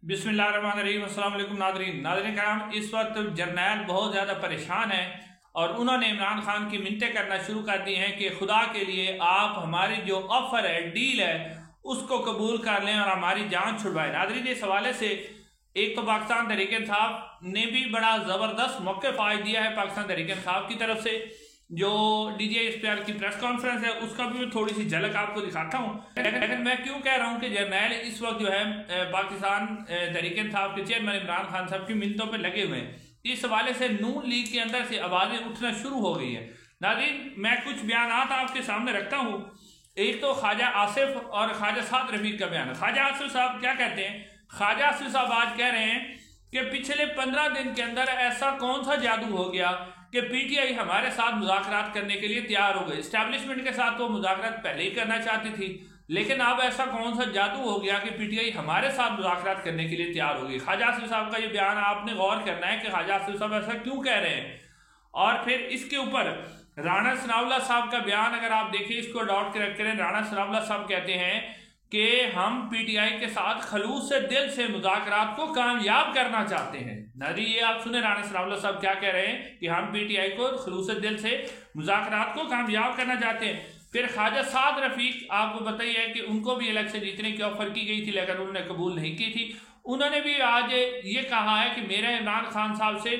बिस्मिल्लाहिर्रहमानिर्रहीम। अस्सलाम वालेकुम नाज़रीन कराम, इस वक्त जर्नैल बहुत ज़्यादा परेशान है और उन्होंने इमरान खान की मिन्नतें करना शुरू कर दी हैं कि खुदा के लिए आप हमारी जो ऑफर है, डील है, उसको कबूल कर लें और हमारी जान छुड़वाएं। नाज़रीन, इस हवाले से एक तो पाकिस्तान तहरीक इंसाफ ने भी बड़ा ज़बरदस्त मौक़िफ़ आज दिया है पाकिस्तान तहरीक इंसाफ की तरफ से। जो DGISPR की प्रेस कॉन्फ्रेंस है उसका भी मैं थोड़ी सी झलक आपको दिखाता हूँ। लेकिन मैं क्यों कह रहा हूँ कि जर्नैल इस वक्त जो है पाकिस्तान तहरीक इंसाफ के चेयरमैन इमरान खान साहब की मिन्नतों पर लगे हुए हैं। इस हवाले से नून लीग के अंदर से आवाज़ें उठना शुरू हो गई है। नाज़रीन, मैं कुछ बयान आपके सामने रखता हूँ। एक तो ख्वाजा आसिफ और ख्वाजा साद रफीक का बयान है। ख्वाजा आसिफ साहब क्या कहते हैं? ख्वाजा आसिफ साहब आज कह रहे हैं कि पिछले 15 दिन के अंदर ऐसा कौन सा जादू हो गया कि PTI हमारे साथ मुज़ाकरात करने के लिए तैयार हो गए। इस्टेब्लिशमेंट के साथ वो मुज़ाकरात पहले ही करना चाहती थी, लेकिन अब ऐसा कौन सा जादू हो गया कि PTI हमारे साथ मुज़ाकरात करने के लिए तैयार हो गई। ख्वाजा आसिफ साहब का ये बयान आपने गौर करना है कि ख्वाजा आसिफ साहब ऐसा क्यों कह रहे हैं। और फिर इसके ऊपर राणा सनाउल्लाह साहब का बयान अगर आप देखें, इसको अडॉप्ट करें। राणा सनाउल्लाह साहब कहते हैं कि हम PTI के साथ खलूस से दिल से मुज़ाकरात को कामयाब करना चाहते हैं। नाज़रीन, ये आप सुने राणा सनाउल्लाह साहब क्या कह रहे हैं कि हम PTI को खलूस से दिल से मुज़ाकरात को कामयाब करना चाहते हैं। फिर ख्वाजा साद रफीक, आपको बताइए कि उनको भी इलेक्शन जीतने की ऑफर की गई थी लेकिन उन्होंने कबूल नहीं की थी। उन्होंने भी आज ये कहा है कि मेरा इमरान खान साहब से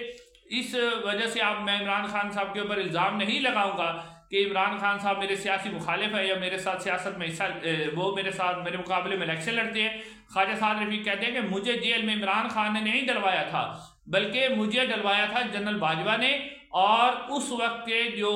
इस वजह से मैं इमरान खान साहब के ऊपर इल्ज़ाम नहीं लगाऊंगा कि इमरान खान साहब मेरे सियासी मुखालिफ है या मेरे साथ सियासत में हिस्सा वो मेरे मुकाबले में इलेक्शन लड़ते हैं। ख्वाजा साद रफीक कहते हैं कि मुझे जेल में इमरान खान ने नहीं डलवाया था, बल्कि मुझे डलवाया था जनरल बाजवा ने, और उस वक्त के जो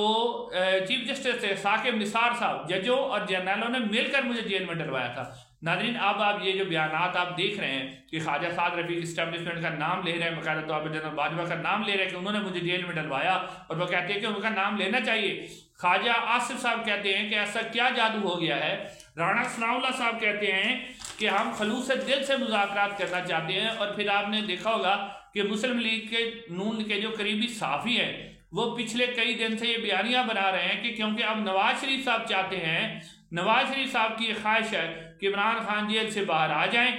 चीफ जस्टिस थे साकिब निसार साहब, जजों और जर्नलों ने मिलकर मुझे जेल में डलवाया था। नाज़रीन, अब आप ये जो बयान आप देख रहे हैं कि ख्वाजा साद रफीक इस्टेब्लिशमेंट का नाम ले रहे हैं, बाकायदा तौर पर जनरल बाजवा का नाम ले रहे हैं कि उन्होंने मुझे जेल में डलवाया, और वो कहते हैं कि उनका नाम लेना चाहिए। ख्वाजा आसिफ साहब कहते हैं कि ऐसा क्या जादू हो गया है। राणा सनाउल्लाह साहब कहते हैं कि हम खलूस दिल से मुज़ाकरात करना चाहते हैं। और फिर आपने देखा होगा कि मुस्लिम लीग के नून के जो करीबी साफ़ी हैं वो पिछले कई दिन से ये बयानियां बना रहे हैं कि क्योंकि अब नवाज शरीफ साहब चाहते हैं, नवाज शरीफ साहब की ख्वाहिश है कि इमरान खान जेल से बाहर आ जाएं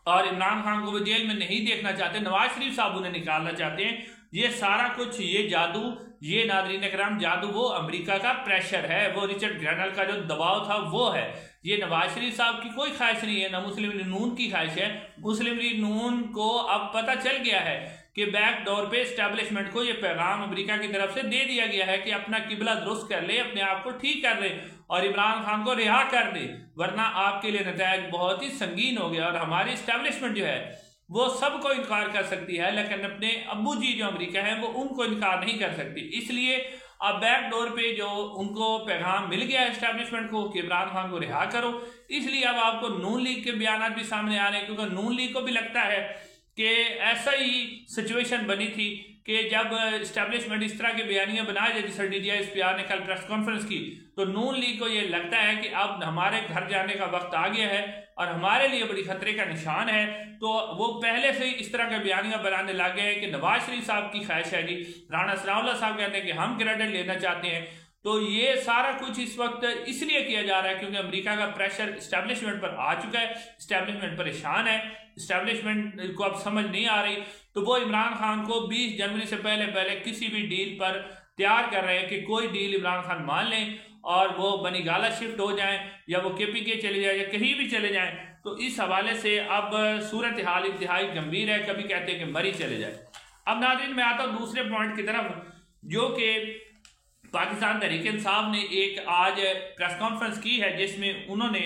और इमरान खान को वो जेल में नहीं देखना चाहते, नवाज शरीफ साहब उन्हें निकालना चाहते हैं। ये सारा कुछ, ये जादू, ये नाज़रीन कराम जादू वो अमेरिका का प्रेशर है, वो रिचर्ड ग्रैनल का जो दबाव था वो है। ये नवाज शरीफ साहब की कोई ख्वाहिश नहीं है, ना मुस्लिम लीग नून की ख्वाहिश है। मुस्लिम लीग नून को अब पता चल गया है कि बैक डोर पे इस्टेब्लिशमेंट को ये पैगाम अमेरिका की तरफ से दे दिया गया है कि अपना किबला दुरुस्त कर ले, अपने आप को ठीक कर ले और इमरान खान को रिहा कर दे, वरना आपके लिए नतीजा बहुत ही संगीन हो गया। और हमारी इस्टेब्लिशमेंट जो है वो सबको इनकार कर सकती है, लेकिन अपने अब्बू जी जो अमेरिका है वो उनको इनकार नहीं कर सकती। इसलिए अब बैक डोर पे जो उनको पैगाम मिल गया है इस्टेब्लिशमेंट को कि इमरान खान को रिहा करो, इसलिए अब आपको नून लीग के बयान भी सामने आ रहे हैं, क्योंकि नून लीग को भी लगता है कि ऐसा ही सिचुएशन बनी थी कि जब इस्टेब्लिशमेंट इस तरह के बयानियां बनाए जाए, जैसे DGISPR ने कल प्रेस कॉन्फ्रेंस की, तो नून लीग को ये लगता है कि अब हमारे घर जाने का वक्त आ गया है और हमारे लिए बड़ी खतरे का निशान है। तो वो पहले से ही इस तरह के बयानियां बनाने लग गए हैं कि नवाज शरीफ साहब की ख्वाहिश है जी। राणा सनाउल्लाह साहब कहते हैं कि हम क्रेडिट लेना चाहते हैं। तो ये सारा कुछ इस वक्त इसलिए किया जा रहा है क्योंकि अमेरिका का प्रेशर इस्टेब्लिशमेंट पर आ चुका है, इस्टेब्लिशमेंट परेशान है, इस्टेब्लिशमेंट को अब समझ नहीं आ रही, तो वो इमरान खान को 20 जनवरी से पहले किसी भी डील पर तैयार कर रहे हैं कि कोई डील इमरान खान मान लें और वो बनीगाला शिफ्ट हो जाएं या वो KPK चले जाए या कहीं भी चले जाएं। तो इस हवाले से अब सूरत हाल इंतहाई गंभीर है, कभी कहते हैं कि मरी चले जाए। अब नाज़रीन, मैं आता हूँ दूसरे पॉइंट की तरफ, जो कि पाकिस्तान तहरीक इंसाफ ने एक आज प्रेस कॉन्फ्रेंस की है जिसमें उन्होंने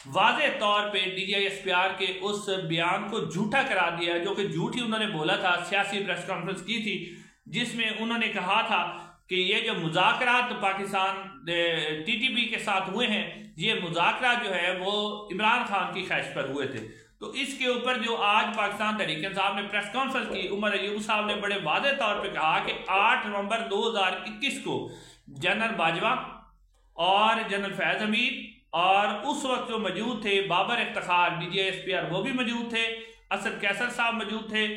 वाज़े तौर पे DGISPR के उस बयान को झूठा करार दिया है, जो कि झूठी उन्होंने बोला था। सियासी प्रेस कॉन्फ्रेंस की थी जिसमें उन्होंने कहा था कि ये जो मुज़ाकरात पाकिस्तान TTP के साथ हुए हैं, ये मुज़ाकरात जो है वो इमरान खान की ख्वाहिश पर हुए थे। तो इसके ऊपर जो आज पाकिस्तान तहरीक इंसाफ ने प्रेस कॉन्फ्रेंस की, उमर अयूब साहब ने बड़े वादे तौर पे कहा कि 8 नवंबर 2021 को जनरल बाजवा और जनरल फैज हमीद और उस वक्त जो मौजूद थे बाबर इफ्तिखार DGISPR वो भी मौजूद थे, असद कैसर साहब मौजूद थे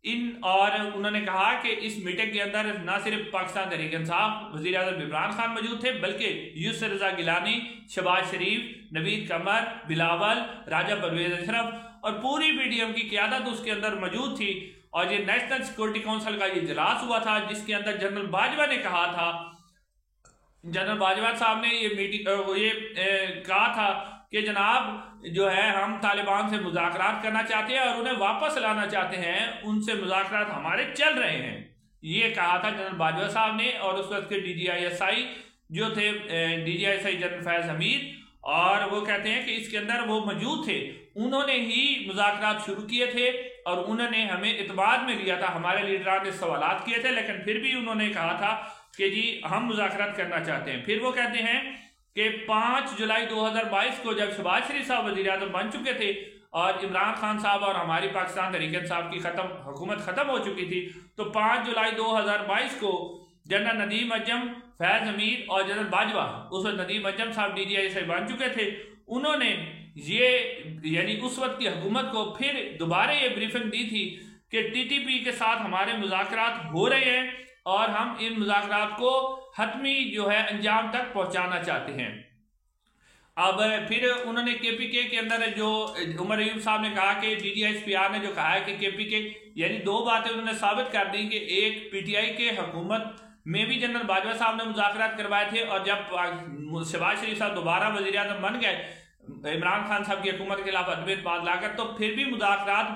और उन्होंने कहा कि इस मीटिंग के अंदर न सिर्फ पाकिस्तान तहरीक इंसाफ वज़ीर आज़म इमरान खान मौजूद थे, बल्कि यूसुफ रज़ा गिलानी, शहबाज शरीफ, नवीद कमर, बिलावल, राजा परवेज अशरफ और पूरी पीडीएम की क़यादत उसके अंदर मौजूद थी। और ये नेशनल सिक्योरिटी काउंसिल का ये इजलास हुआ था जिसके अंदर जनरल बाजवा ने कहा था, जनरल बाजवा साहब ने कहा था कि जनाब जो है हम तालिबान से मुज़ाकरात करना चाहते हैं और उन्हें वापस लाना चाहते हैं, उनसे मुज़ाकरात हमारे चल रहे हैं, ये कहा था जनरल बाजवा साहब ने। और उस वक्त के DGISI जो थे, DGISI जनरल फैज हमीद, और वो कहते हैं कि इसके अंदर वो मौजूद थे, उन्होंने ही मुज़ाकरात शुरू किए थे और उन्होंने हमें इत्माद में लिया था। हमारे लीडरान ने सवालात किए थे लेकिन फिर भी उन्होंने कहा था कि जी हम मुज़ाकरात करना चाहते हैं। फिर वो कहते हैं कि 5 जुलाई 2022 को जब शहबाज शरीफ साहब वज़ीर-ए-आज़म बन चुके थे और इमरान खान साहब और हमारी पाकिस्तान तहरीक साहब की हुकूमत ख़त्म हो चुकी थी, तो 5 जुलाई 2022 को जनरल नदीम अजम, फैज हमीद और जनरल बाजवा, उस वक्त नदीम अजम साहब DGISI बन चुके थे, उन्होंने ये यानी उस वक्त की हुकूमत को फिर दोबारा ये ब्रीफिंग दी थी कि TTP के साथ हमारे मुज़ाकरात हो रहे हैं और हम इन मुज़ाकरात को हतमी जो है अंजाम तक पहुंचाना चाहते हैं। अब फिर उन्होंने KPK के अंदर जो उमर अयूब साहब ने कहा कि DGISPR ने जो कहा है कि KPK, यानी दो बातें उन्होंने साबित कर दी कि एक PTI के हुकूमत में भी जनरल बाजवा साहब ने मुज़ाकरात करवाए थे और जब शहबाज शरीफ साहब दोबारा वज़ीर-ए-आज़म बन गए इमरान खान साहब की हुकूमत के खिलाफ अदम इत्तेमाद लाकर, तो फिर भी मुज़ाकरात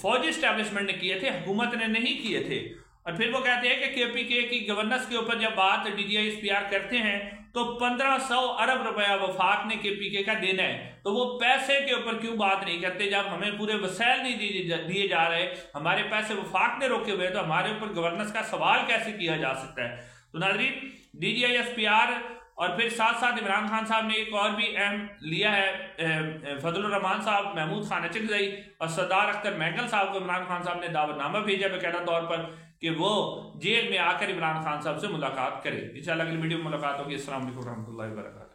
फौजी स्टैब्लिशमेंट ने किए थे, हुकूमत ने नहीं किए थे। और फिर वो कहते हैं कि KPK की गवर्नेंस के ऊपर जब बात DGISPR करते हैं तो 1500 अरब रुपया वफाक ने KPK का देना है, तो वो पैसे के ऊपर क्यों बात नहीं करते? जब हमें पूरे वसाइल नहीं दिए जा रहे, हमारे पैसे वफाक ने रोके हुए, तो हमारे ऊपर गवर्नेंस का सवाल कैसे किया जा सकता है? तो नाज़रीन, DGISPR और फिर साथ साथ इमरान खान साहब ने एक और भी अहम लिया है, फजलुर रहमान साहब, महमूद खान अचकज़ई और सरदार अख्तर महंगल साहब को इमरान खान साहब ने दावतनामा भेजा बाकायदा तौर पर कि वो जेल में आकर इमरान खान साहब से मुलाकात करें। इंशाअल्लाह अगली वीडियो में मुलाकात होगी। अस्सलाम वालेकुम रहमतुल्लाहि व बरकातहू।